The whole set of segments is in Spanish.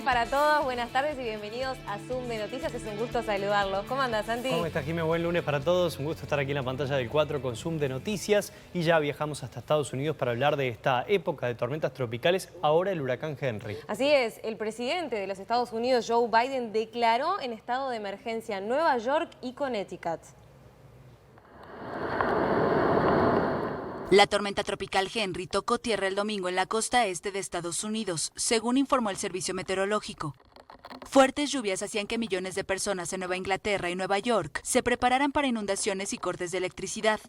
para todos, buenas tardes y bienvenidos a Zoom de Noticias. Es un gusto saludarlos. ¿Cómo andas, Santi? ¿Cómo estás, Jimé? Buen lunes para todos. Un gusto estar aquí en la pantalla del 4 con Zoom de Noticias. Y ya viajamos hasta Estados Unidos para hablar de esta época de tormentas tropicales, ahora el huracán Henry. Así es, el presidente de los Estados Unidos, Joe Biden, declaró en estado de emergencia Nueva York y Connecticut. La tormenta tropical Henry tocó tierra el domingo en la costa este de Estados Unidos, según informó el servicio meteorológico. Fuertes lluvias hacían que millones de personas en Nueva Inglaterra y Nueva York se prepararan para inundaciones y cortes de electricidad.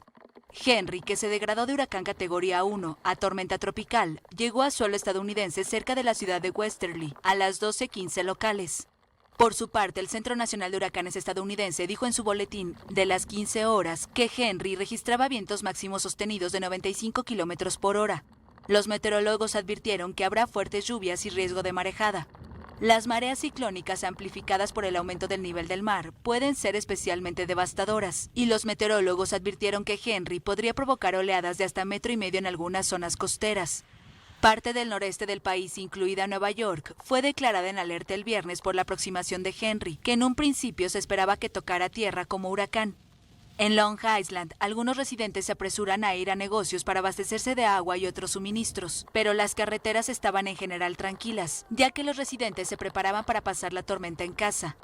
Henry, que se degradó de huracán categoría 1 a tormenta tropical, llegó a suelo estadounidense cerca de la ciudad de Westerly a las 12:15 locales. Por su parte, el Centro Nacional de Huracanes estadounidense dijo en su boletín de las 15 horas que Henry registraba vientos máximos sostenidos de 95 kilómetros por hora. Los meteorólogos advirtieron que habrá fuertes lluvias y riesgo de marejada. Las mareas ciclónicas amplificadas por el aumento del nivel del mar pueden ser especialmente devastadoras, y los meteorólogos advirtieron que Henry podría provocar oleadas de hasta 1,5 metros en algunas zonas costeras. Parte del noreste del país, incluida Nueva York, fue declarada en alerta el viernes por la aproximación de Henry, que en un principio se esperaba que tocara tierra como huracán. En Long Island, algunos residentes se apresuran a ir a negocios para abastecerse de agua y otros suministros, pero las carreteras estaban en general tranquilas, ya que los residentes se preparaban para pasar la tormenta en casa.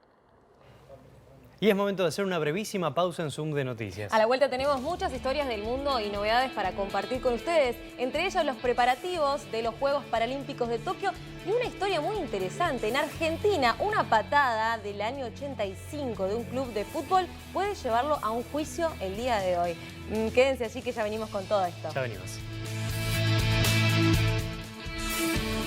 Y es momento de hacer una brevísima pausa en Zoom de Noticias. A la vuelta tenemos muchas historias del mundo y novedades para compartir con ustedes, entre ellos los preparativos de los Juegos Paralímpicos de Tokio y una historia muy interesante. En Argentina, una patada del año 85 de un club de fútbol puede llevarlo a un juicio el día de hoy. Quédense allí que ya venimos con todo esto. Ya venimos.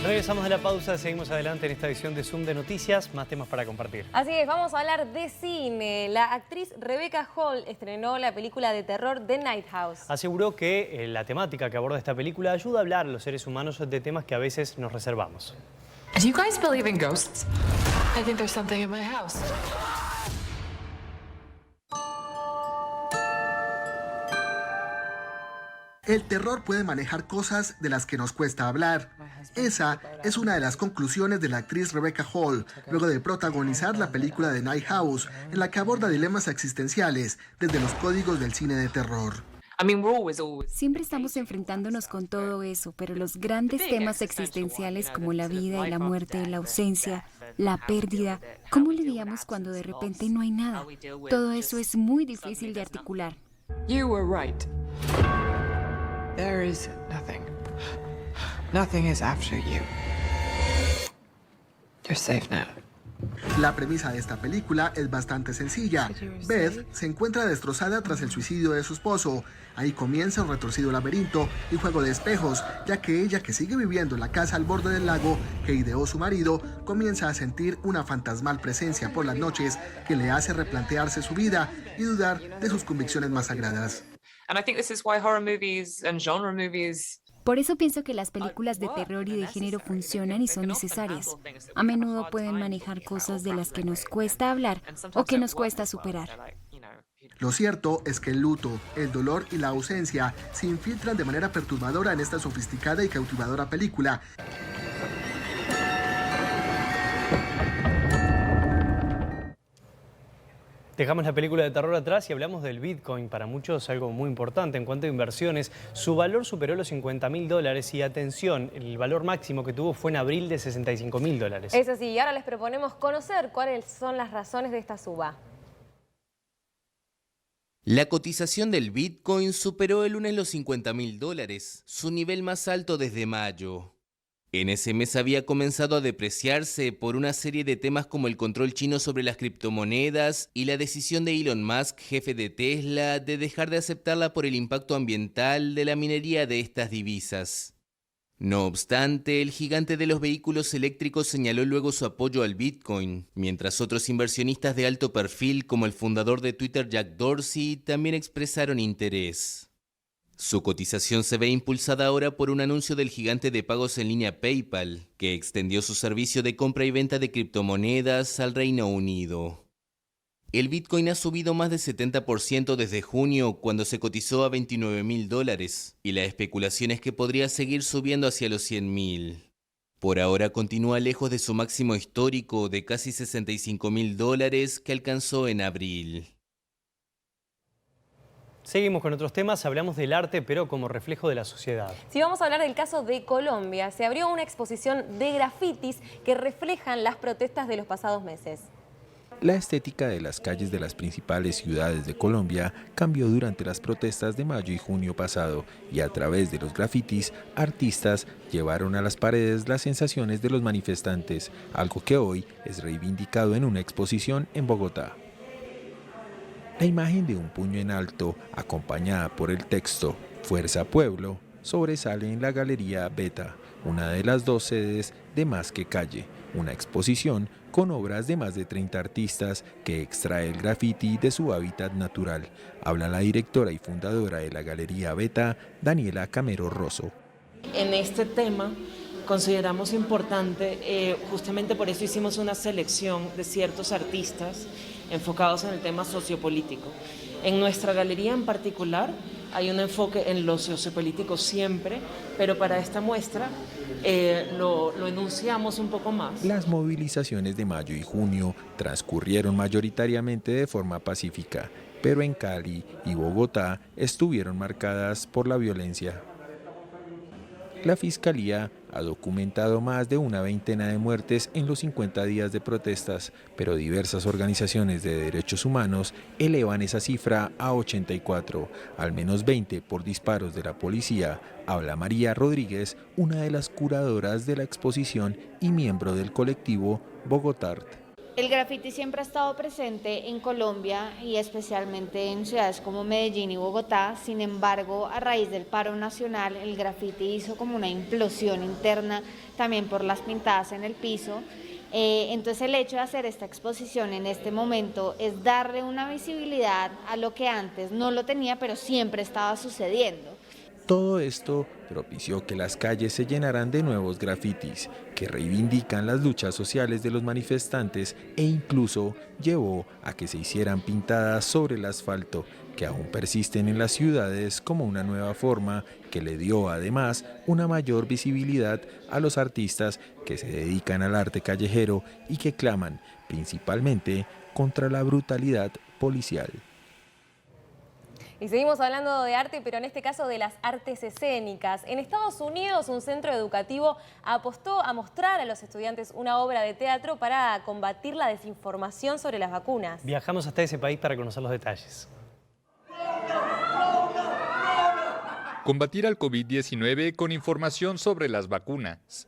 Regresamos de la pausa, seguimos adelante en esta edición de Zoom de Noticias, más temas para compartir. Así es, vamos a hablar de cine. La actriz Rebecca Hall estrenó la película de terror The Night House. Aseguró que la temática que aborda esta película ayuda a hablar a los seres humanos de temas que a veces nos reservamos. Do you guys believe in ghosts? I think there's something in my house. El terror puede manejar cosas de las que nos cuesta hablar. Esa es una de las conclusiones de la actriz Rebecca Hall, luego de protagonizar la película The Night House, en la que aborda dilemas existenciales desde los códigos del cine de terror. Siempre estamos enfrentándonos con todo eso, pero los grandes temas existenciales como la vida y la muerte, la ausencia, la pérdida, ¿cómo lidiamos cuando de repente no hay nada? Todo eso es muy difícil de articular. You were right. There is nothing. Nothing is after you. You're safe now. La premisa de esta película es bastante sencilla. Beth se encuentra destrozada tras el suicidio de su esposo. Ahí comienza un retorcido laberinto y juego de espejos, ya que ella, que sigue viviendo en la casa al borde del lago que ideó su marido, comienza a sentir una fantasmal presencia por las noches que le hace replantearse su vida y dudar de sus convicciones más sagradas. Por eso pienso que las películas de terror y de género funcionan y son necesarias. A menudo pueden manejar cosas de las que nos cuesta hablar o que nos cuesta superar. Lo cierto es que el luto, el dolor y la ausencia se infiltran de manera perturbadora en esta sofisticada y cautivadora película. Dejamos la película de terror atrás y hablamos del Bitcoin, para muchos algo muy importante en cuanto a inversiones. Su valor superó los $50.000 y, atención, el valor máximo que tuvo fue en abril de $65.000. Es así, y ahora les proponemos conocer cuáles son las razones de esta suba. La cotización del Bitcoin superó el lunes los $50.000, su nivel más alto desde mayo. En ese mes había comenzado a depreciarse por una serie de temas como el control chino sobre las criptomonedas y la decisión de Elon Musk, jefe de Tesla, de dejar de aceptarla por el impacto ambiental de la minería de estas divisas. No obstante, el gigante de los vehículos eléctricos señaló luego su apoyo al Bitcoin, mientras otros inversionistas de alto perfil, como el fundador de Twitter Jack Dorsey, también expresaron interés. Su cotización se ve impulsada ahora por un anuncio del gigante de pagos en línea PayPal, que extendió su servicio de compra y venta de criptomonedas al Reino Unido. El Bitcoin ha subido más de 70% desde junio, cuando se cotizó a $29.000, y la especulación es que podría seguir subiendo hacia los 100.000. Por ahora continúa lejos de su máximo histórico de casi $65.000 que alcanzó en abril. Seguimos con otros temas, hablamos del arte, pero como reflejo de la sociedad. Sí, vamos a hablar del caso de Colombia. Se abrió una exposición de grafitis que reflejan las protestas de los pasados meses. La estética de las calles de las principales ciudades de Colombia cambió durante las protestas de mayo y junio pasado, y a través de los grafitis, artistas llevaron a las paredes las sensaciones de los manifestantes, algo que hoy es reivindicado en una exposición en Bogotá. La imagen de un puño en alto, acompañada por el texto "Fuerza Pueblo", sobresale en la Galería Beta, una de las 2 sedes de Más que Calle, una exposición con obras de más de 30 artistas que extrae el graffiti de su hábitat natural. Habla la directora y fundadora de la Galería Beta, Daniela Camero Rosso. En este tema consideramos importante, justamente por eso hicimos una selección de ciertos artistas enfocados en el tema sociopolítico. En nuestra galería en particular hay un enfoque en lo sociopolítico siempre, pero para esta muestra lo enunciamos un poco más. Las movilizaciones de mayo y junio transcurrieron mayoritariamente de forma pacífica, pero en Cali y Bogotá estuvieron marcadas por la violencia. La Fiscalía ha documentado más de una veintena de muertes en los 50 días de protestas, pero diversas organizaciones de derechos humanos elevan esa cifra a 84, al menos 20 por disparos de la policía. Habla María Rodríguez, una de las curadoras de la exposición y miembro del colectivo Bogotart. El graffiti siempre ha estado presente en Colombia y especialmente en ciudades como Medellín y Bogotá. Sin embargo, a raíz del paro nacional, el graffiti hizo como una implosión interna también por las pintadas en el piso. Entonces el hecho de hacer esta exposición en este momento es darle una visibilidad a lo que antes no lo tenía, pero siempre estaba sucediendo. Todo esto propició que las calles se llenaran de nuevos grafitis que reivindican las luchas sociales de los manifestantes e incluso llevó a que se hicieran pintadas sobre el asfalto, que aún persisten en las ciudades como una nueva forma que le dio además una mayor visibilidad a los artistas que se dedican al arte callejero y que claman principalmente contra la brutalidad policial. Y seguimos hablando de arte, pero en este caso de las artes escénicas. En Estados Unidos, un centro educativo apostó a mostrar a los estudiantes una obra de teatro para combatir la desinformación sobre las vacunas. Viajamos hasta ese país para conocer los detalles. Combatir al COVID-19 con información sobre las vacunas.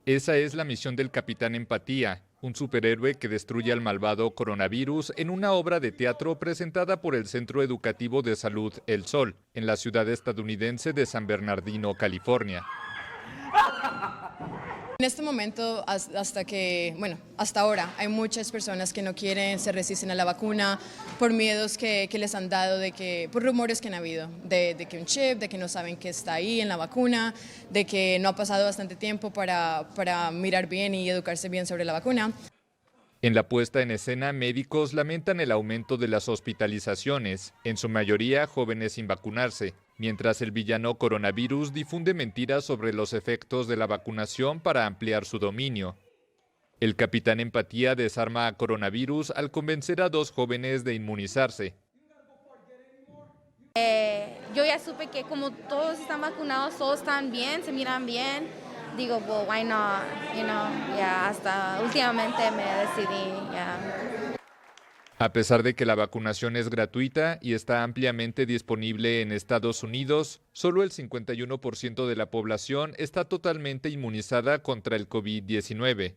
Esa es la misión del Capitán Empatía, un superhéroe que destruye al malvado coronavirus en una obra de teatro presentada por el Centro Educativo de Salud El Sol, en la ciudad estadounidense de San Bernardino, California. En este momento, hasta ahora, hay muchas personas que no quieren, se resisten a la vacuna por miedos que les han dado, por rumores que han habido, de que un chip, de que no saben qué está ahí en la vacuna, de que no ha pasado bastante tiempo para mirar bien y educarse bien sobre la vacuna. En la puesta en escena, médicos lamentan el aumento de las hospitalizaciones, en su mayoría jóvenes sin vacunarse, mientras el villano coronavirus difunde mentiras sobre los efectos de la vacunación para ampliar su dominio. El Capitán Empatía desarma a coronavirus al convencer a 2 jóvenes de inmunizarse. Yo ya supe que como todos están vacunados, todos están bien, se miran bien. Digo, well, why not, hasta últimamente me decidí, A pesar de que la vacunación es gratuita y está ampliamente disponible en Estados Unidos, solo el 51% de la población está totalmente inmunizada contra el COVID-19.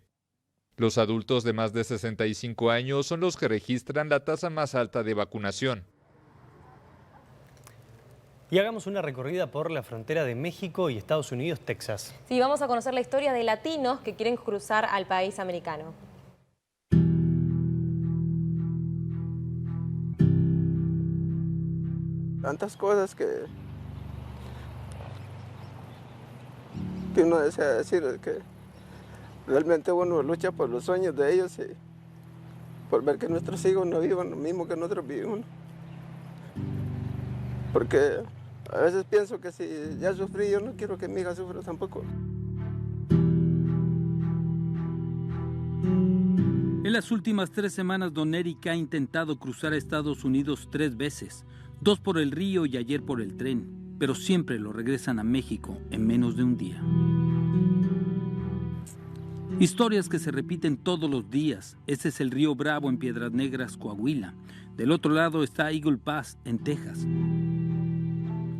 Los adultos de más de 65 años son los que registran la tasa más alta de vacunación. Y hagamos una recorrida por la frontera de México y Estados Unidos, Texas. Sí, vamos a conocer la historia de latinos que quieren cruzar al país americano. Tantas cosas que uno desea decir, que realmente uno lucha por los sueños de ellos y por ver que nuestros hijos no vivan lo mismo que nosotros vivimos. Porque a veces pienso que si ya sufrí, yo no quiero que mi hija sufra tampoco. En las últimas 3 semanas, don Eric ha intentado cruzar a Estados Unidos 3 veces, 2 por el río y ayer por el tren, pero siempre lo regresan a México en menos de un día. Historias que se repiten todos los días. Este es el río Bravo en Piedras Negras, Coahuila. Del otro lado está Eagle Pass, en Texas.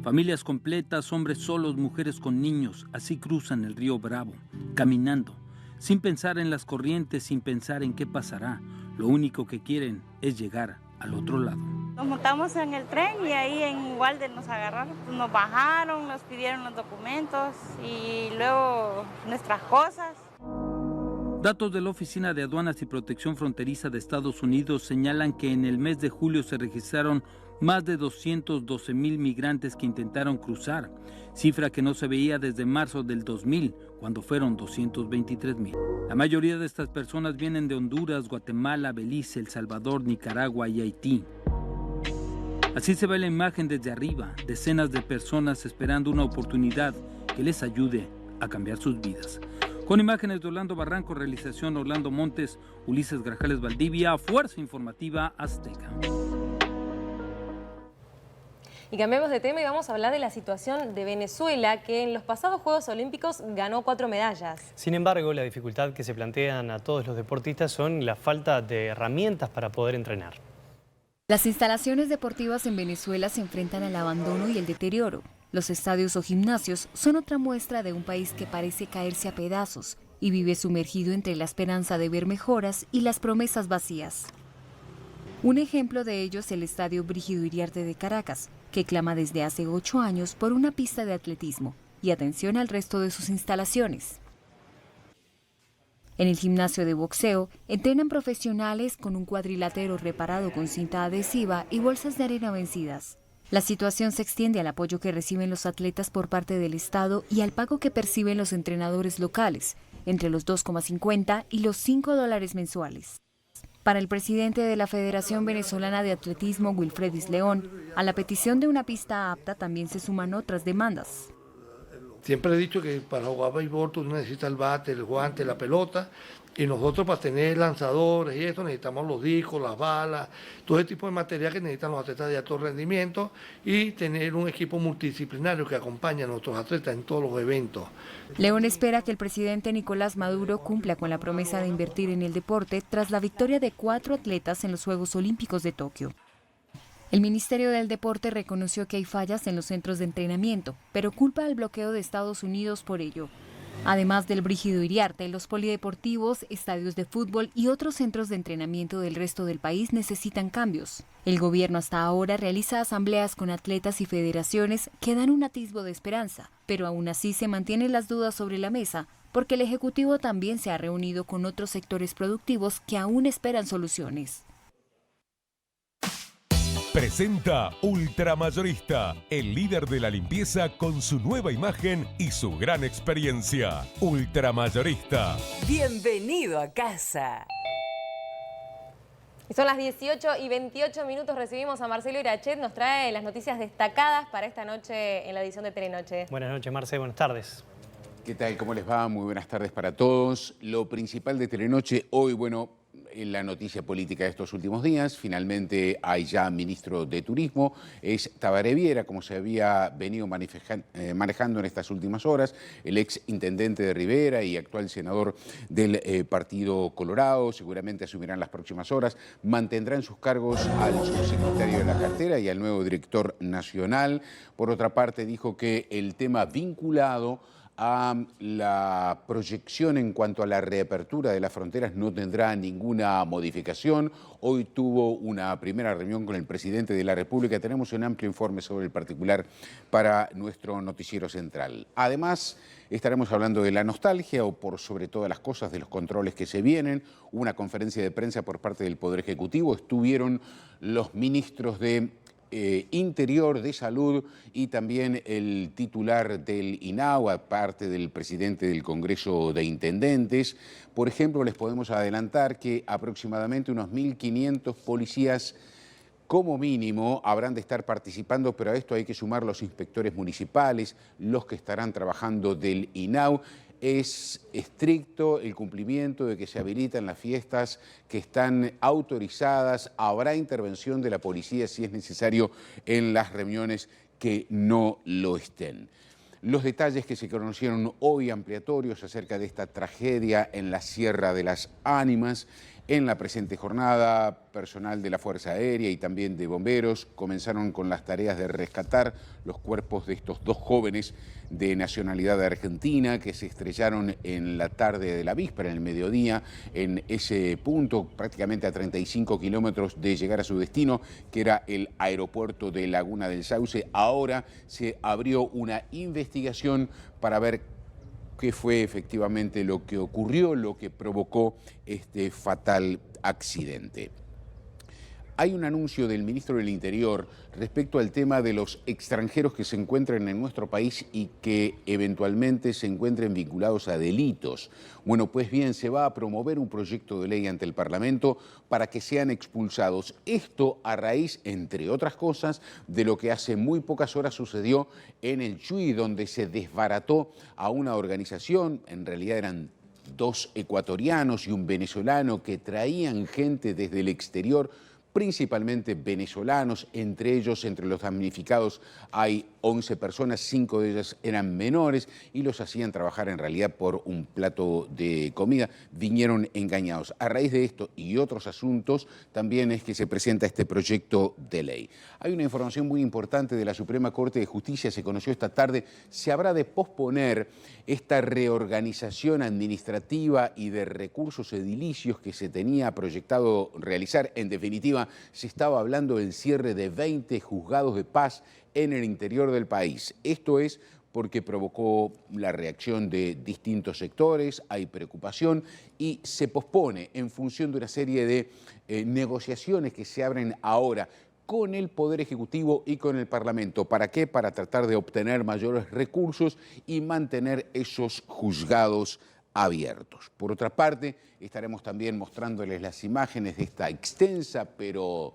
Familias completas, hombres solos, mujeres con niños, así cruzan el río Bravo, caminando, sin pensar en las corrientes, sin pensar en qué pasará. Lo único que quieren es llegar al otro lado. Nos montamos en el tren y ahí en Walden nos agarraron, nos bajaron, nos pidieron los documentos y luego nuestras cosas. Datos de la Oficina de Aduanas y Protección Fronteriza de Estados Unidos señalan que en el mes de julio se registraron más de 212,000 migrantes que intentaron cruzar, cifra que no se veía desde marzo del 2000, cuando fueron 223,000. La mayoría de estas personas vienen de Honduras, Guatemala, Belice, El Salvador, Nicaragua y Haití. Así se ve la imagen desde arriba, decenas de personas esperando una oportunidad que les ayude a cambiar sus vidas. Con imágenes de Orlando Barranco, realización Orlando Montes, Ulises Grajales Valdivia, Fuerza Informativa Azteca. Y cambiamos de tema y vamos a hablar de la situación de Venezuela, que en los pasados Juegos Olímpicos ganó 4 medallas. Sin embargo, la dificultad que se plantean a todos los deportistas son la falta de herramientas para poder entrenar. Las instalaciones deportivas en Venezuela se enfrentan al abandono y el deterioro. Los estadios o gimnasios son otra muestra de un país que parece caerse a pedazos y vive sumergido entre la esperanza de ver mejoras y las promesas vacías. Un ejemplo de ello es el Estadio Brígido Iriarte de Caracas, que clama desde hace 8 años por una pista de atletismo y atención al resto de sus instalaciones. En el gimnasio de boxeo, entrenan profesionales con un cuadrilátero reparado con cinta adhesiva y bolsas de arena vencidas. La situación se extiende al apoyo que reciben los atletas por parte del Estado y al pago que perciben los entrenadores locales, entre los $2,50 y los $5 mensuales. Para el presidente de la Federación Venezolana de Atletismo, Wilfredis León, a la petición de una pista apta también se suman otras demandas. Siempre he dicho que para jugar béisbol tú necesitas el bate, el guante, la pelota, y nosotros para tener lanzadores y esto necesitamos los discos, las balas, todo ese tipo de material que necesitan los atletas de alto rendimiento y tener un equipo multidisciplinario que acompañe a nuestros atletas en todos los eventos. León espera que el presidente Nicolás Maduro cumpla con la promesa de invertir en el deporte tras la victoria de 4 atletas en los Juegos Olímpicos de Tokio. El Ministerio del Deporte reconoció que hay fallas en los centros de entrenamiento, pero culpa al bloqueo de Estados Unidos por ello. Además del Brígido Iriarte, los polideportivos, estadios de fútbol y otros centros de entrenamiento del resto del país necesitan cambios. El gobierno hasta ahora realiza asambleas con atletas y federaciones que dan un atisbo de esperanza, pero aún así se mantienen las dudas sobre la mesa, porque el Ejecutivo también se ha reunido con otros sectores productivos que aún esperan soluciones. Presenta Ultramayorista, el líder de la limpieza con su nueva imagen y su gran experiencia. Ultramayorista. Bienvenido a casa. Y son las 18:28. Recibimos a Marcelo Irachet, nos trae las noticias destacadas para esta noche en la edición de Telenoche. Buenas noches, Marce, buenas tardes. ¿Qué tal? ¿Cómo les va? Muy buenas tardes para todos. Lo principal de Telenoche hoy, en la noticia política de estos últimos días, finalmente hay ya ministro de Turismo, es Tabaré Viera, como se había venido manejando en estas últimas horas, el ex intendente de Rivera y actual senador del Partido Colorado, seguramente asumirán las próximas horas, mantendrán sus cargos al subsecretario de la cartera y al nuevo director nacional. Por otra parte, dijo que el tema vinculado a la proyección en cuanto a la reapertura de las fronteras no tendrá ninguna modificación. Hoy tuvo una primera reunión con el presidente de la República. Tenemos un amplio informe sobre el particular para nuestro noticiero central. Además, estaremos hablando de la nostalgia o, por sobre todas las cosas, de los controles que se vienen. Hubo una conferencia de prensa por parte del Poder Ejecutivo. Estuvieron los ministros de Interior, de Salud y también el titular del INAU, aparte del presidente del Congreso de Intendentes. Por ejemplo, les podemos adelantar que aproximadamente unos 1.500 policías como mínimo habrán de estar participando, pero a esto hay que sumar los inspectores municipales, los que estarán trabajando del INAU. es estricto el cumplimiento de que se habilitan las fiestas que están autorizadas. Habrá intervención de la policía si es necesario en las reuniones que no lo estén. Los detalles que se conocieron hoy ampliatorios acerca de esta tragedia en la Sierra de las Ánimas. En la presente jornada, personal de la Fuerza Aérea y también de bomberos comenzaron con las tareas de rescatar los cuerpos de estos dos jóvenes de nacionalidad argentina que se estrellaron en la tarde de la víspera, en el mediodía, en ese punto, prácticamente a 35 kilómetros de llegar a su destino, que era el aeropuerto de Laguna del Sauce. Ahora se abrió una investigación para ver qué fue efectivamente lo que ocurrió, lo que provocó este fatal accidente. Hay un anuncio del ministro del Interior respecto al tema de los extranjeros que se encuentran en nuestro país y que eventualmente se encuentren vinculados a delitos. Bueno, pues bien, se va a promover un proyecto de ley ante el Parlamento para que sean expulsados. Esto a raíz, entre otras cosas, de lo que hace muy pocas horas sucedió en el Chuy, donde se desbarató a una organización, en realidad eran dos ecuatorianos y un venezolano que traían gente desde el exterior, principalmente venezolanos, entre ellos, entre los damnificados, hay 11 personas, 5 de ellas eran menores y los hacían trabajar en realidad por un plato de comida. Vinieron engañados. A raíz de esto y otros asuntos, también es que se presenta este proyecto de ley. Hay una información muy importante de la Suprema Corte de Justicia, se conoció esta tarde. Se habrá de posponer esta reorganización administrativa y de recursos edilicios que se tenía proyectado realizar. En definitiva, se estaba hablando del cierre de 20 juzgados de paz en el interior del país. Esto es porque provocó la reacción de distintos sectores, hay preocupación y se pospone en función de una serie de negociaciones que se abren ahora con el Poder Ejecutivo y con el Parlamento. ¿Para qué? Para tratar de obtener mayores recursos y mantener esos juzgados abiertos. Por otra parte, estaremos también mostrándoles las imágenes de esta extensa pero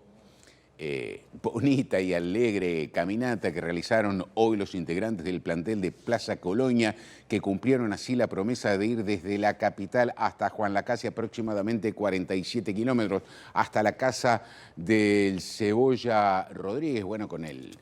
bonita y alegre caminata que realizaron hoy los integrantes del plantel de Plaza Colonia, que cumplieron así la promesa de ir desde la capital hasta Juan Lacase, aproximadamente 47 kilómetros, hasta la casa del Cebolla Rodríguez, bueno, con el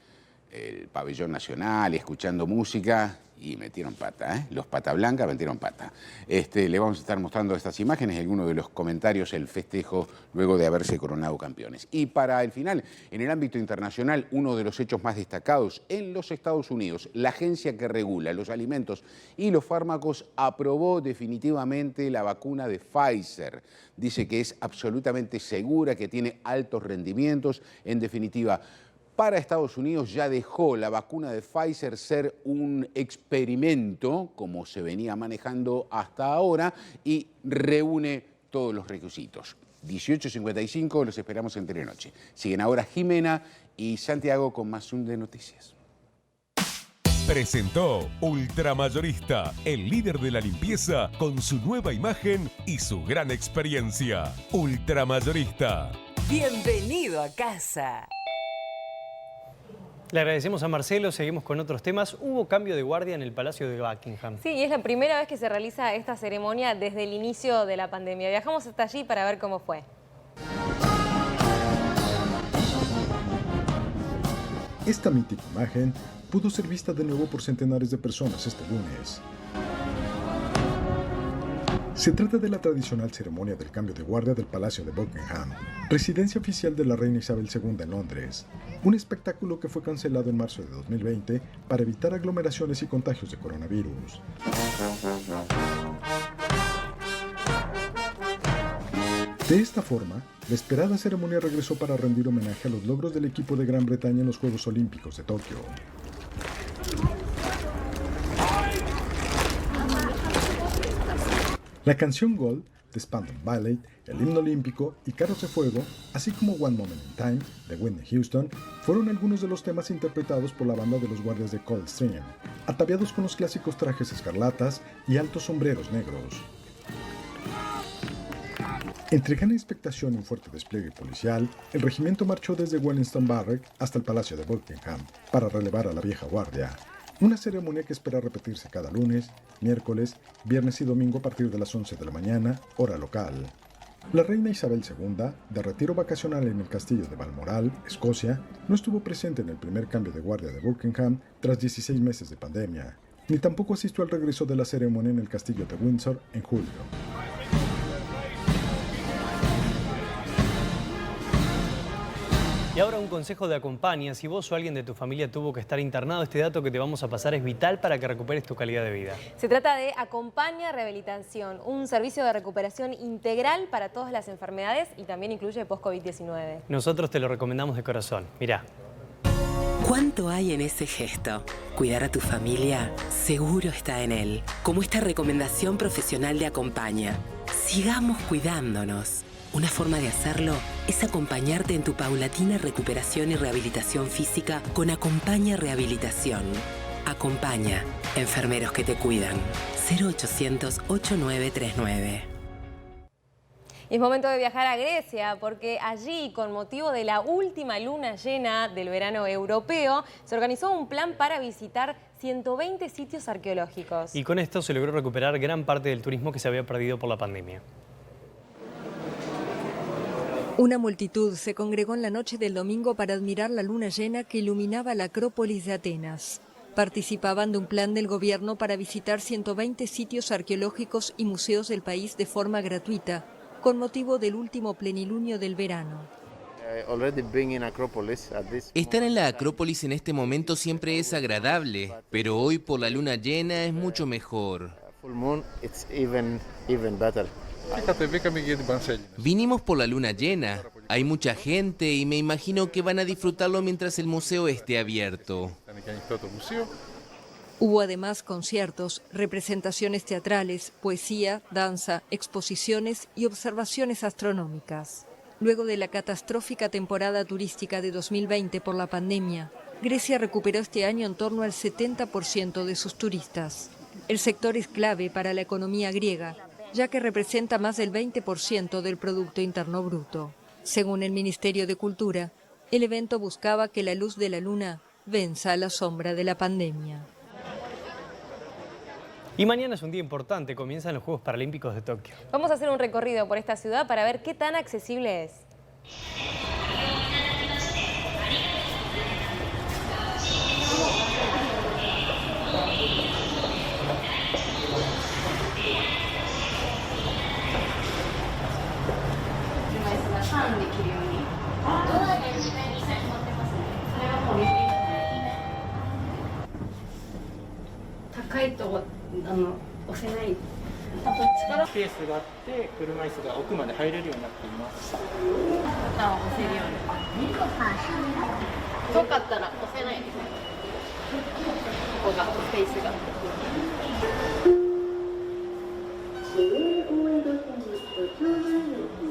pabellón nacional, escuchando música, y metieron pata, ¿eh? Los Pata Blanca metieron pata. Le vamos a estar mostrando estas imágenes y algunos de los comentarios, el festejo luego de haberse coronado campeones. Y para el final, en el ámbito internacional, uno de los hechos más destacados en los Estados Unidos, la agencia que regula los alimentos y los fármacos aprobó definitivamente la vacuna de Pfizer. Dice que es absolutamente segura, que tiene altos rendimientos, en definitiva. Para Estados Unidos ya dejó la vacuna de Pfizer ser un experimento, como se venía manejando hasta ahora, y reúne todos los requisitos. 18:55, los esperamos en Telenoche. Siguen ahora Jimena y Santiago con más Zoom de noticias. Presentó Ultramayorista, el líder de la limpieza con su nueva imagen y su gran experiencia. Ultramayorista. Bienvenido a casa. Le agradecemos a Marcelo, seguimos con otros temas. Hubo cambio de guardia en el Palacio de Buckingham. Sí, y es la primera vez que se realiza esta ceremonia desde el inicio de la pandemia. Viajamos hasta allí para ver cómo fue. Esta mítica imagen pudo ser vista de nuevo por centenares de personas este lunes. Se trata de la tradicional ceremonia del cambio de guardia del Palacio de Buckingham, residencia oficial de la reina Isabel II en Londres, un espectáculo que fue cancelado en marzo de 2020 para evitar aglomeraciones y contagios de coronavirus. De esta forma, la esperada ceremonia regresó para rendir homenaje a los logros del equipo de Gran Bretaña en los Juegos Olímpicos de Tokio. La canción Gold de Spandau Ballet, el himno olímpico y Carros de Fuego, así como One Moment in Time de Whitney Houston, fueron algunos de los temas interpretados por la banda de los guardias de Coldstream, ataviados con los clásicos trajes escarlatas y altos sombreros negros. Entre gran expectación y un fuerte despliegue policial, el regimiento marchó desde Wellington Barrack hasta el Palacio de Buckingham para relevar a la vieja guardia. Una ceremonia que espera repetirse cada lunes, miércoles, viernes y domingo a partir de las 11 de la mañana, hora local. La reina Isabel II, de retiro vacacional en el castillo de Balmoral, Escocia, no estuvo presente en el primer cambio de guardia de Buckingham tras 16 meses de pandemia, ni tampoco asistió al regreso de la ceremonia en el castillo de Windsor en julio. Y ahora un consejo de Acompaña. Si vos o alguien de tu familia tuvo que estar internado, este dato que te vamos a pasar es vital para que recuperes tu calidad de vida. Se trata de Acompaña Rehabilitación, un servicio de recuperación integral para todas las enfermedades y también incluye post-COVID-19. Nosotros te lo recomendamos de corazón. Mirá. ¿Cuánto hay en ese gesto? Cuidar a tu familia seguro está en él. Como esta recomendación profesional de Acompaña. Sigamos cuidándonos. Una forma de hacerlo es acompañarte en tu paulatina recuperación y rehabilitación física con Acompaña Rehabilitación. Acompaña, enfermeros que te cuidan. 0800-8939. Es momento de viajar a Grecia porque allí, con motivo de la última luna llena del verano europeo, se organizó un plan para visitar 120 sitios arqueológicos. Y con esto se logró recuperar gran parte del turismo que se había perdido por la pandemia. Una multitud se congregó en la noche del domingo para admirar la luna llena que iluminaba la Acrópolis de Atenas. Participaban de un plan del gobierno para visitar 120 sitios arqueológicos y museos del país de forma gratuita, con motivo del último plenilunio del verano. Estar en la Acrópolis en este momento siempre es agradable, pero hoy por la luna llena es mucho mejor. Vinimos por la luna llena, hay mucha gente y me imagino que van a disfrutarlo mientras el museo esté abierto. Hubo además conciertos, representaciones teatrales, poesía, danza, exposiciones y observaciones astronómicas. Luego de la catastrófica temporada turística de 2020 por la pandemia, Grecia recuperó este año en torno al 70% de sus turistas. El sector es clave para la economía griega, ya que representa más del 20% del Producto Interno Bruto. Según el Ministerio de Cultura, el evento buscaba que la luz de la luna venza a la sombra de la pandemia. Y mañana es un día importante, comienzan los Juegos Paralímpicos de Tokio. Vamos a hacer un recorrido por esta ciudad para ver qué tan accesible es.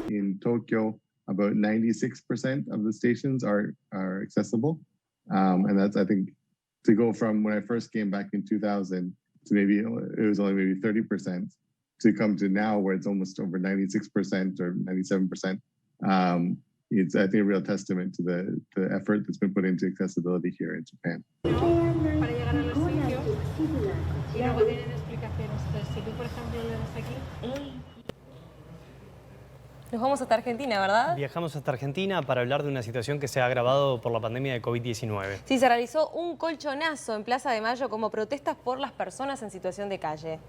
In Tokyo, about 96% of the stations are accessible. And that's, I think, to go from when I first came back in 2000 to maybe, it was only maybe 30%, to come to now where it's almost over 96% or 97%. It's, I think, a real testament to the effort that's been put into accessibility here in Japan. Nos vamos hasta Argentina, ¿verdad? Viajamos hasta Argentina para hablar de una situación que se ha agravado por la pandemia de COVID-19. Sí, se realizó un colchonazo en Plaza de Mayo como protestas por las personas en situación de calle.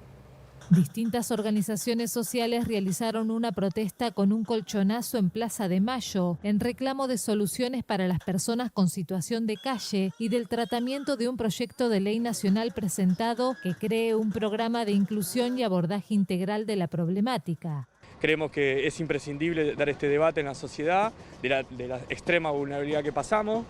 Distintas organizaciones sociales realizaron una protesta con un colchonazo en Plaza de Mayo en reclamo de soluciones para las personas con situación de calle y del tratamiento de un proyecto de ley nacional presentado que cree un programa de inclusión y abordaje integral de la problemática. Creemos que es imprescindible dar este debate en la sociedad de la extrema vulnerabilidad que pasamos.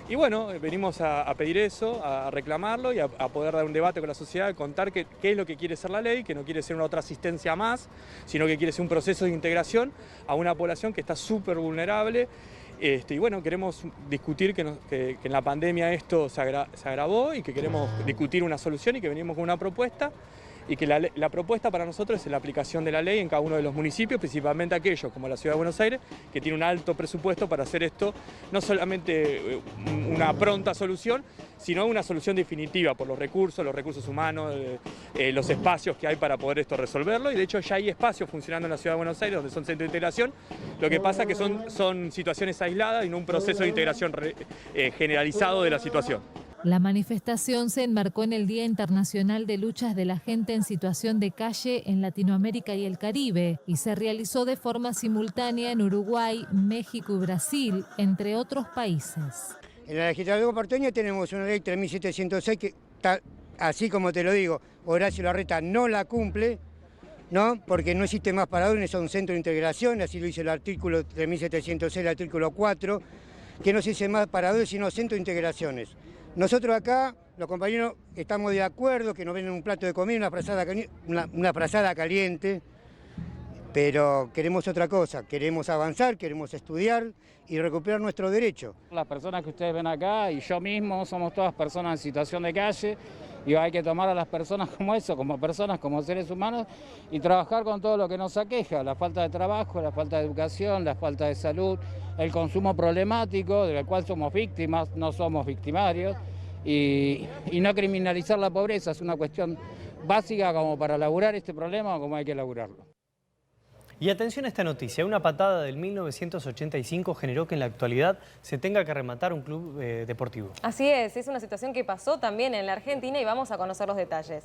Y bueno, venimos a pedir eso, a reclamarlo y a poder dar un debate con la sociedad, a contar qué es lo que quiere ser la ley, que no quiere ser una otra asistencia más, sino que quiere ser un proceso de integración a una población que está súper vulnerable. Y bueno, queremos discutir que en la pandemia esto se agravó y que queremos discutir una solución y que venimos con una propuesta. y que la propuesta para nosotros es la aplicación de la ley en cada uno de los municipios, principalmente aquellos como la Ciudad de Buenos Aires, que tiene un alto presupuesto para hacer esto, no solamente una pronta solución, sino una solución definitiva por los recursos humanos, los espacios que hay para poder esto resolverlo, y de hecho ya hay espacios funcionando en la Ciudad de Buenos Aires donde son centros de integración. Lo que pasa es que son situaciones aisladas y no un proceso de integración generalizado de la situación. La manifestación se enmarcó en el Día Internacional de Luchas de la Gente en Situación de Calle en Latinoamérica y el Caribe y se realizó de forma simultánea en Uruguay, México y Brasil, entre otros países. En la legislación porteña tenemos una ley 3706 que está, así como te lo digo, Horacio Larreta no la cumple, ¿no? Porque no existe más paradores, son centros de integración, así lo dice el artículo 3706, el artículo 4, que no se dice más paradores, sino centros de integraciones. Nosotros acá, los compañeros, estamos de acuerdo que nos venden un plato de comida, una frazada caliente, pero queremos otra cosa, queremos avanzar, queremos estudiar y recuperar nuestro derecho. Las personas que ustedes ven acá y yo mismo somos todas personas en situación de calle y hay que tomar a las personas como eso, como personas, como seres humanos y trabajar con todo lo que nos aqueja, la falta de trabajo, la falta de educación, la falta de salud, el consumo problemático del cual somos víctimas, no somos victimarios y no criminalizar la pobreza es una cuestión básica como para laburar este problema como hay que laburarlo. Y atención a esta noticia, una patada del 1985 generó que en la actualidad se tenga que rematar un club deportivo. Así es una situación que pasó también en la Argentina y vamos a conocer los detalles.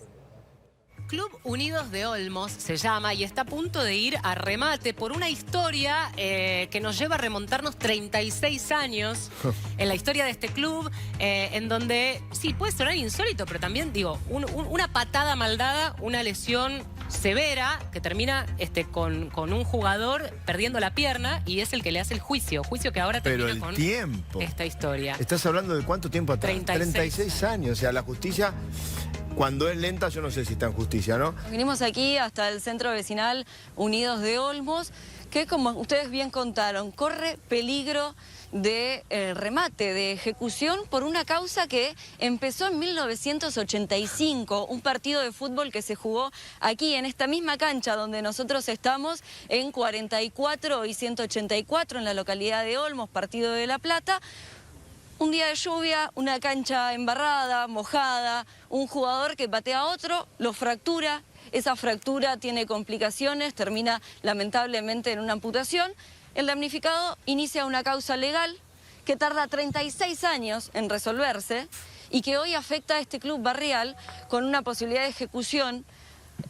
Club Unidos de Olmos se llama y está a punto de ir a remate por una historia que nos lleva a remontarnos 36 años en la historia de este club, en donde, sí, puede sonar insólito, pero también, digo, una patada mal dada, una lesión severa que termina con un jugador perdiendo la pierna y es el que le hace el juicio que ahora termina con esta historia. ¿Estás hablando de cuánto tiempo atrás? 36 años, o sea, la justicia... Cuando es lenta, yo no sé si está en justicia, ¿no? Vinimos aquí hasta el centro vecinal Unidos de Olmos, que como ustedes bien contaron, corre peligro de remate, de ejecución por una causa que empezó en 1985, un partido de fútbol que se jugó aquí en esta misma cancha donde nosotros estamos en 44 y 184 en la localidad de Olmos, partido de La Plata. Un día de lluvia, una cancha embarrada, mojada, un jugador que patea a otro, lo fractura, esa fractura tiene complicaciones, termina lamentablemente en una amputación. El damnificado inicia una causa legal que tarda 36 años en resolverse y que hoy afecta a este club barrial con una posibilidad de ejecución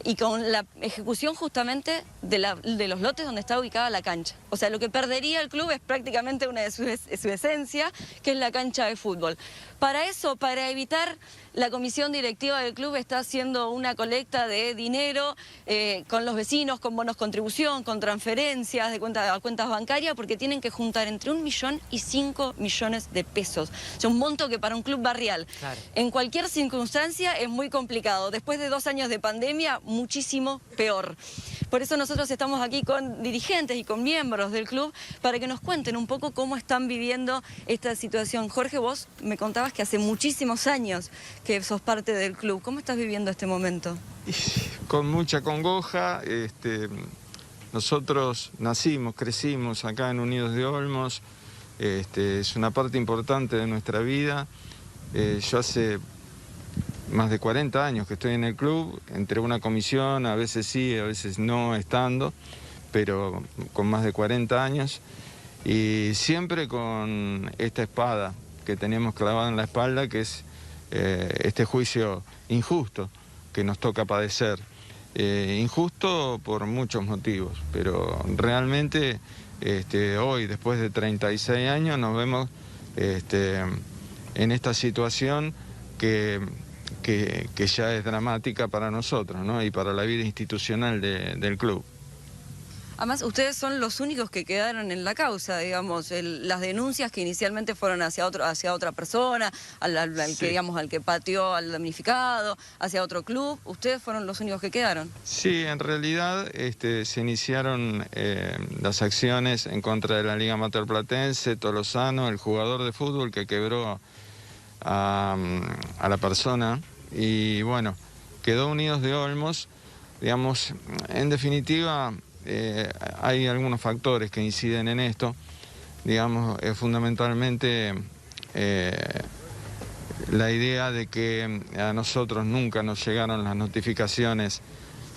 y con la ejecución justamente de los lotes donde está ubicada la cancha. O sea, lo que perdería el club es prácticamente una de su esencia, que es la cancha de fútbol. Para eso, para evitar, la comisión directiva del club está haciendo una colecta de dinero con los vecinos, con bonos contribución, con transferencias de cuentas bancarias, porque tienen que juntar entre 1 millón y 5 millones de pesos. O sea, un monto que para un club barrial, claro, en cualquier circunstancia es muy complicado. Después de 2 años de pandemia, muchísimo peor. Por eso nosotros estamos aquí con dirigentes y con miembros del club para que nos cuenten un poco cómo están viviendo esta situación. Jorge, vos me contabas que hace muchísimos años que sos parte del club. ¿Cómo estás viviendo este momento? Con mucha congoja. Nosotros nacimos, crecimos acá en Unidos de Olmos. Es una parte importante de nuestra vida. Yo hace más de 40 años que estoy en el club, entré a una comisión, a veces sí, a veces no estando, pero con más de 40 años y siempre con esta espada que tenemos clavada en la espalda, que es este juicio injusto que nos toca padecer. Injusto por muchos motivos, pero realmente hoy, después de 36 años, nos vemos en esta situación que ya es dramática para nosotros, ¿no? Y para la vida institucional del club. Además, ustedes son los únicos que quedaron en la causa, digamos, las denuncias que inicialmente fueron hacia otra persona, al que pateó al damnificado, hacia otro club, ustedes fueron los únicos que quedaron. Sí, en realidad se iniciaron las acciones en contra de la Liga Amateur Platense, Tolosano, el jugador de fútbol que quebró a la persona y bueno, quedó Unidos de Olmos, digamos, en definitiva, hay algunos factores que inciden en esto, digamos, fundamentalmente la idea de que a nosotros nunca nos llegaron las notificaciones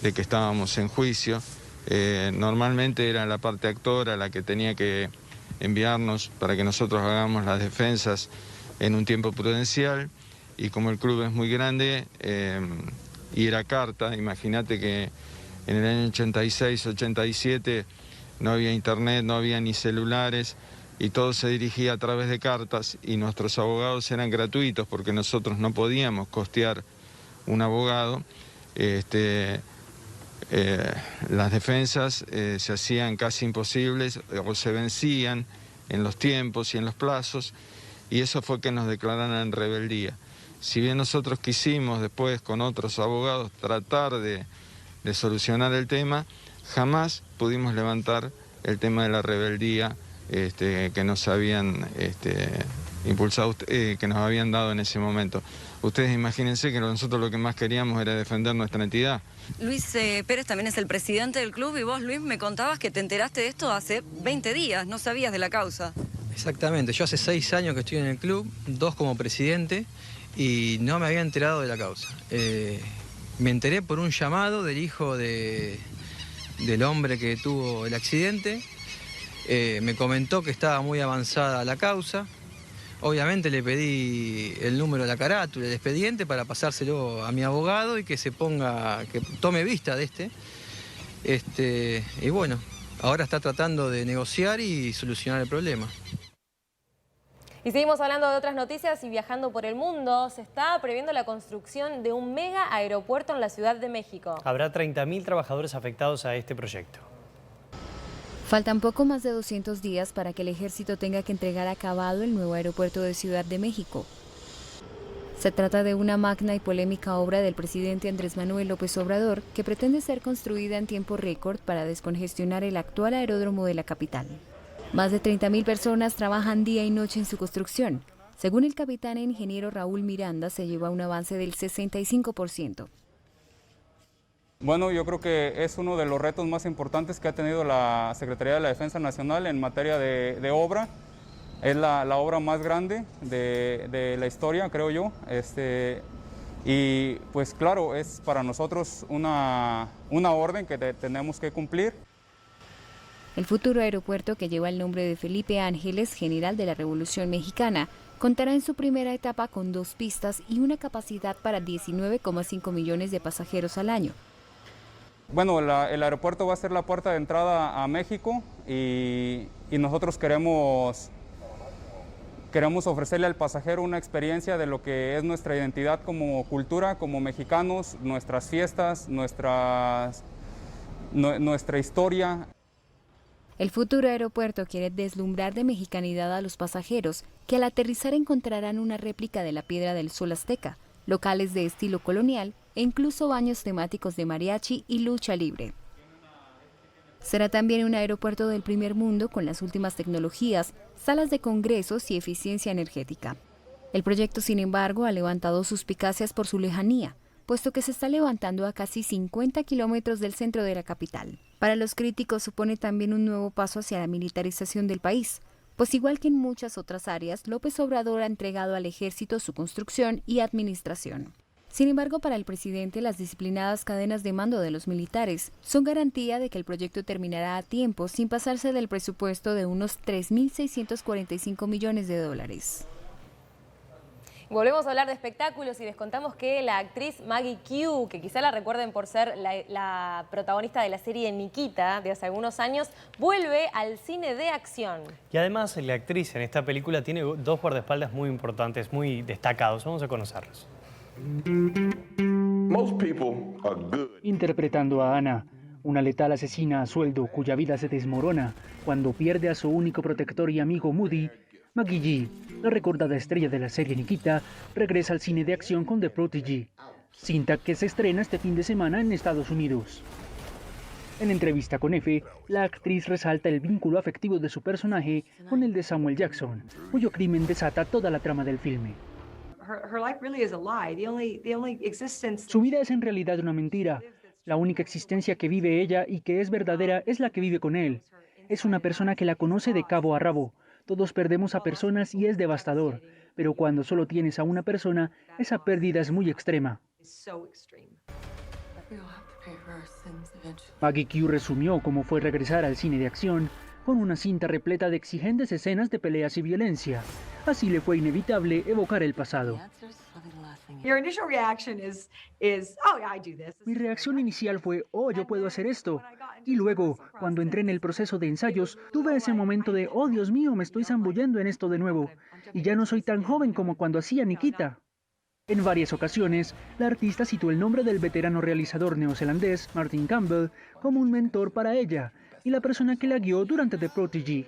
de que estábamos en juicio. Normalmente era la parte actora la que tenía que enviarnos para que nosotros hagamos las defensas en un tiempo prudencial, y como el club es muy grande, ir a carta, imagínate que en el año 86, 87 no había internet, no había ni celulares, y todo se dirigía a través de cartas, y nuestros abogados eran gratuitos porque nosotros no podíamos costear un abogado. Las defensas se hacían casi imposibles o se vencían en los tiempos y en los plazos, y eso fue que nos declararan en rebeldía. Si bien nosotros quisimos después con otros abogados tratar de solucionar el tema, jamás pudimos levantar el tema de la rebeldía que nos habían impulsado, que nos habían dado en ese momento. Ustedes imagínense que nosotros lo que más queríamos era defender nuestra entidad. Luis Pérez también es el presidente del club, y vos, Luis, me contabas que te enteraste de esto hace 20 días, no sabías de la causa. Exactamente, yo hace 6 años que estoy en el club, 2 como presidente, y no me había enterado de la causa. Me enteré por un llamado del hijo del hombre que tuvo el accidente. Me comentó que estaba muy avanzada la causa. Obviamente le pedí el número de la carátula, el expediente, para pasárselo a mi abogado y que se ponga, que tome vista de y bueno, ahora está tratando de negociar y solucionar el problema. Y seguimos hablando de otras noticias y viajando por el mundo. Se está previendo la construcción de un mega aeropuerto en la Ciudad de México. Habrá 30.000 trabajadores afectados a este proyecto. Faltan poco más de 200 días para que el ejército tenga que entregar acabado el nuevo aeropuerto de Ciudad de México. Se trata de una magna y polémica obra del presidente Andrés Manuel López Obrador que pretende ser construida en tiempo récord para descongestionar el actual aeródromo de la capital. Más de 30.000 personas trabajan día y noche en su construcción. Según el capitán e ingeniero Raúl Miranda, se lleva un avance del 65%. Bueno, yo creo que es uno de los retos más importantes que ha tenido la Secretaría de la Defensa Nacional en materia de obra. Es la obra más grande de la historia, creo yo. Y pues claro, es para nosotros una orden que tenemos que cumplir. El futuro aeropuerto, que lleva el nombre de Felipe Ángeles, general de la Revolución Mexicana, contará en su primera etapa con 2 pistas y una capacidad para 19,5 millones de pasajeros al año. Bueno, el aeropuerto va a ser la puerta de entrada a México y nosotros queremos ofrecerle al pasajero una experiencia de lo que es nuestra identidad como cultura, como mexicanos, nuestras fiestas, nuestra historia. El futuro aeropuerto quiere deslumbrar de mexicanidad a los pasajeros, que al aterrizar encontrarán una réplica de la Piedra del Sol azteca, locales de estilo colonial e incluso baños temáticos de mariachi y lucha libre. Será también un aeropuerto del primer mundo con las últimas tecnologías, salas de congresos y eficiencia energética. El proyecto, sin embargo, ha levantado suspicacias por su lejanía, puesto que se está levantando a casi 50 kilómetros del centro de la capital. Para los críticos supone también un nuevo paso hacia la militarización del país, pues igual que en muchas otras áreas, López Obrador ha entregado al ejército su construcción y administración. Sin embargo, para el presidente, las disciplinadas cadenas de mando de los militares son garantía de que el proyecto terminará a tiempo sin pasarse del presupuesto de unos 3.645 millones de dólares. Volvemos a hablar de espectáculos y les contamos que la actriz Maggie Q, que quizá la recuerden por ser la protagonista de la serie Nikita de hace algunos años, vuelve al cine de acción. Y además la actriz en esta película tiene 2 guardaespaldas muy importantes, muy destacados. Vamos a conocerlos. Interpretando a Ana, una letal asesina a sueldo cuya vida se desmorona cuando pierde a su único protector y amigo Moody, Maggie G, la recordada estrella de la serie Nikita, regresa al cine de acción con The Prodigy, cinta que se estrena este fin de semana en Estados Unidos. En entrevista con EFE, la actriz resalta el vínculo afectivo de su personaje con el de Samuel Jackson, cuyo crimen desata toda la trama del filme. Su vida es en realidad una mentira. La única existencia que vive ella y que es verdadera es la que vive con él. Es una persona que la conoce de cabo a rabo. Todos perdemos a personas y es devastador. Pero cuando solo tienes a una persona, esa pérdida es muy extrema. Maggie Q resumió cómo fue regresar al cine de acción con una cinta repleta de exigentes escenas de peleas y violencia. Así le fue inevitable evocar el pasado. Mi reacción inicial fue, oh, yo puedo hacer esto. Y luego, cuando entré en el proceso de ensayos, tuve ese momento de, oh, Dios mío, me estoy zambullendo en esto de nuevo. Y ya no soy tan joven como cuando hacía Nikita. En varias ocasiones, la artista citó el nombre del veterano realizador neozelandés, Martin Campbell, como un mentor para ella y la persona que la guió durante The Prodigy.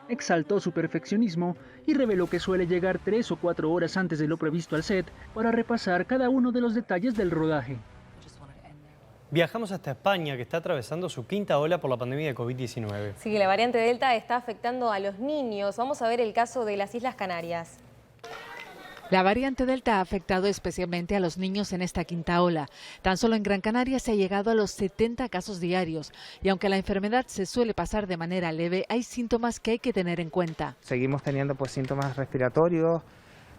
Exaltó su perfeccionismo y reveló que suele llegar 3 o 4 horas antes de lo previsto al set para repasar cada uno de los detalles del rodaje. Viajamos hasta España, que está atravesando su quinta ola por la pandemia de COVID-19. Sí, la variante Delta está afectando a los niños. Vamos a ver el caso de las Islas Canarias. La variante Delta ha afectado especialmente a los niños en esta quinta ola. Tan solo en Gran Canaria se ha llegado a los 70 casos diarios. Y aunque la enfermedad se suele pasar de manera leve, hay síntomas que hay que tener en cuenta. Seguimos teniendo síntomas respiratorios,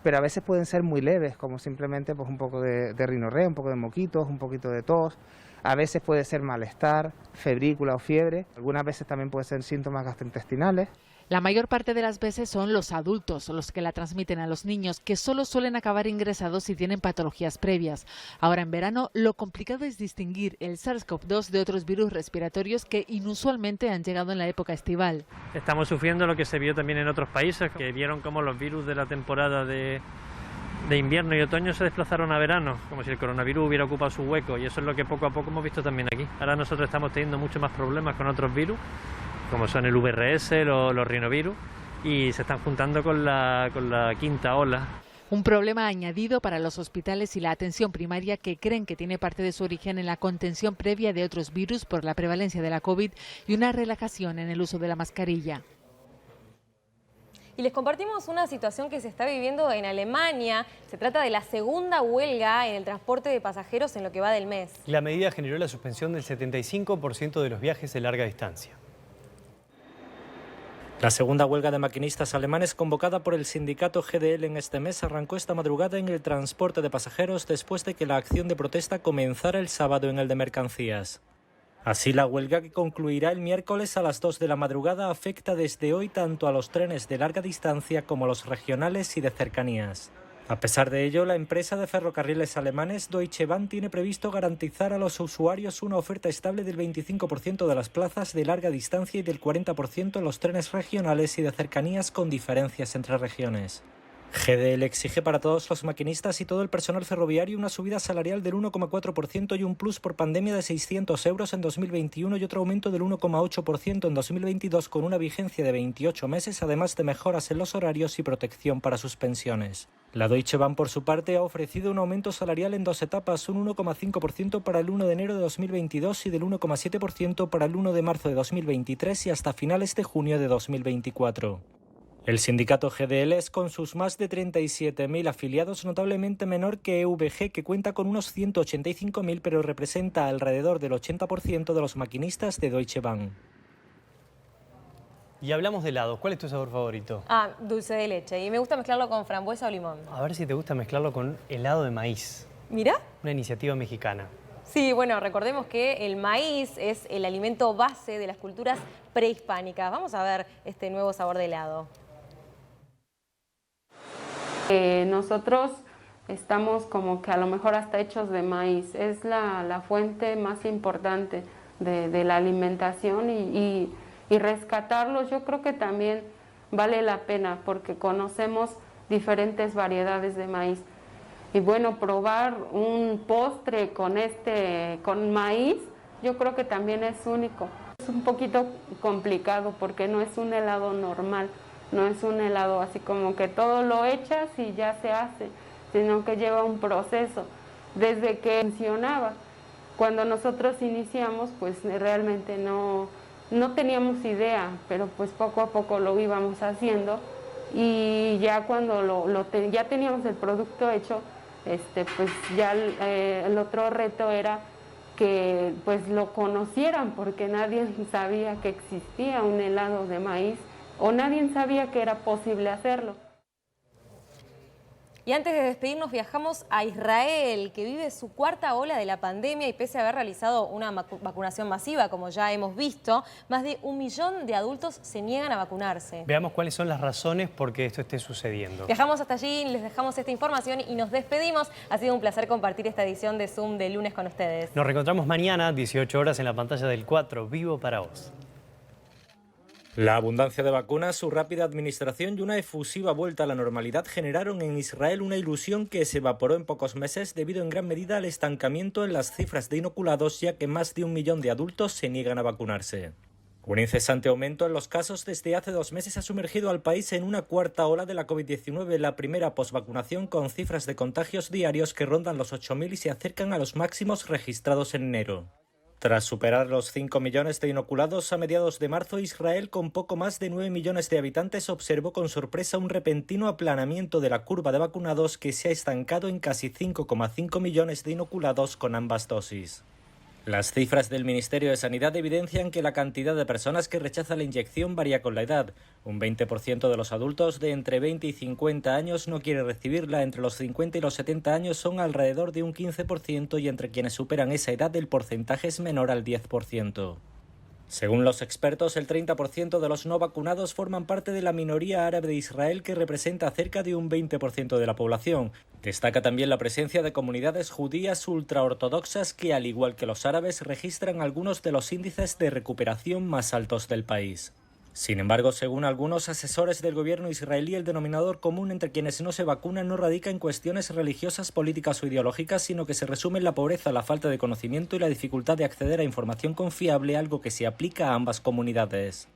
pero a veces pueden ser muy leves, como simplemente un poco de rinorrea, un poco de moquitos, un poquito de tos. A veces puede ser malestar, febrícula o fiebre. Algunas veces también pueden ser síntomas gastrointestinales. La mayor parte de las veces son los adultos los que la transmiten a los niños, que solo suelen acabar ingresados si tienen patologías previas. Ahora en verano, lo complicado es distinguir el SARS-CoV-2 de otros virus respiratorios que inusualmente han llegado en la época estival. Estamos sufriendo lo que se vio también en otros países, que vieron cómo los virus de la temporada de invierno y otoño se desplazaron a verano, como si el coronavirus hubiera ocupado su hueco, y eso es lo que poco a poco hemos visto también aquí. Ahora nosotros estamos teniendo mucho más problemas con otros virus, como son el VRS, los rinovirus, y se están juntando con la quinta ola. Un problema añadido para los hospitales y la atención primaria, que creen que tiene parte de su origen en la contención previa de otros virus por la prevalencia de la COVID y una relajación en el uso de la mascarilla. Y les compartimos una situación que se está viviendo en Alemania. Se trata de la segunda huelga en el transporte de pasajeros en lo que va del mes. La medida generó la suspensión del 75% de los viajes de larga distancia. La segunda huelga de maquinistas alemanes convocada por el sindicato GDL en este mes arrancó esta madrugada en el transporte de pasajeros después de que la acción de protesta comenzara el sábado en el de mercancías. Así, la huelga, que concluirá el miércoles a las 2 de la madrugada, afecta desde hoy tanto a los trenes de larga distancia como a los regionales y de cercanías. A pesar de ello, la empresa de ferrocarriles alemanes Deutsche Bahn tiene previsto garantizar a los usuarios una oferta estable del 25% de las plazas de larga distancia y del 40% en los trenes regionales y de cercanías con diferencias entre regiones. GDL exige para todos los maquinistas y todo el personal ferroviario una subida salarial del 1,4% y un plus por pandemia de 600 euros en 2021 y otro aumento del 1,8% en 2022 con una vigencia de 28 meses, además de mejoras en los horarios y protección para sus pensiones. La Deutsche Bahn, por su parte, ha ofrecido un aumento salarial en 2 etapas, un 1,5% para el 1 de enero de 2022 y del 1,7% para el 1 de marzo de 2023 y hasta finales de junio de 2024. El sindicato GDL es, con sus más de 37.000 afiliados, notablemente menor que EVG, que cuenta con unos 185.000, pero representa alrededor del 80% de los maquinistas de Deutsche Bahn. Y hablamos de helados. ¿Cuál es tu sabor favorito? Dulce de leche. Y me gusta mezclarlo con frambuesa o limón. A ver si te gusta mezclarlo con helado de maíz. ¿Mira? Una iniciativa mexicana. Sí, bueno, recordemos que el maíz es el alimento base de las culturas prehispánicas. Vamos a ver este nuevo sabor de helado. Nosotros estamos como que a lo mejor hasta hechos de maíz. Es la fuente más importante de la alimentación y rescatarlos yo creo que también vale la pena porque conocemos diferentes variedades de maíz. Y bueno, probar un postre con maíz, yo creo que también es único. Es un poquito complicado porque no es un helado normal, no es un helado así como que todo lo echas y ya se hace, sino que lleva un proceso. Desde que funcionaba, cuando nosotros iniciamos, pues realmente no teníamos idea, pero pues poco a poco lo íbamos haciendo y ya cuando ya teníamos el producto hecho, pues ya el otro reto era que pues lo conocieran, porque nadie sabía que existía un helado de maíz o nadie sabía que era posible hacerlo. Y antes de despedirnos viajamos a Israel, que vive su cuarta ola de la pandemia y pese a haber realizado una vacunación masiva, como ya hemos visto, más de 1 millón de adultos se niegan a vacunarse. Veamos cuáles son las razones por qué esto esté sucediendo. Viajamos hasta allí, les dejamos esta información y nos despedimos. Ha sido un placer compartir esta edición de Zoom de lunes con ustedes. Nos reencontramos mañana, 18 horas, en la pantalla del 4, vivo para vos. La abundancia de vacunas, su rápida administración y una efusiva vuelta a la normalidad generaron en Israel una ilusión que se evaporó en pocos meses debido en gran medida al estancamiento en las cifras de inoculados, ya que más de 1 millón de adultos se niegan a vacunarse. Un incesante aumento en los casos desde hace 2 meses ha sumergido al país en una cuarta ola de la COVID-19, la primera posvacunación, con cifras de contagios diarios que rondan los 8.000 y se acercan a los máximos registrados en enero. Tras superar los 5 millones de inoculados a mediados de marzo, Israel, con poco más de 9 millones de habitantes, observó con sorpresa un repentino aplanamiento de la curva de vacunados que se ha estancado en casi 5,5 millones de inoculados con ambas dosis. Las cifras del Ministerio de Sanidad evidencian que la cantidad de personas que rechaza la inyección varía con la edad. Un 20% de los adultos de entre 20 y 50 años no quiere recibirla, entre los 50 y los 70 años son alrededor de un 15% y entre quienes superan esa edad el porcentaje es menor al 10%. Según los expertos, el 30% de los no vacunados forman parte de la minoría árabe de Israel, que representa cerca de un 20% de la población. Destaca también la presencia de comunidades judías ultraortodoxas que, al igual que los árabes, registran algunos de los índices de recuperación más altos del país. Sin embargo, según algunos asesores del gobierno israelí, el denominador común entre quienes no se vacunan no radica en cuestiones religiosas, políticas o ideológicas, sino que se resume en la pobreza, la falta de conocimiento y la dificultad de acceder a información confiable, algo que se aplica a ambas comunidades.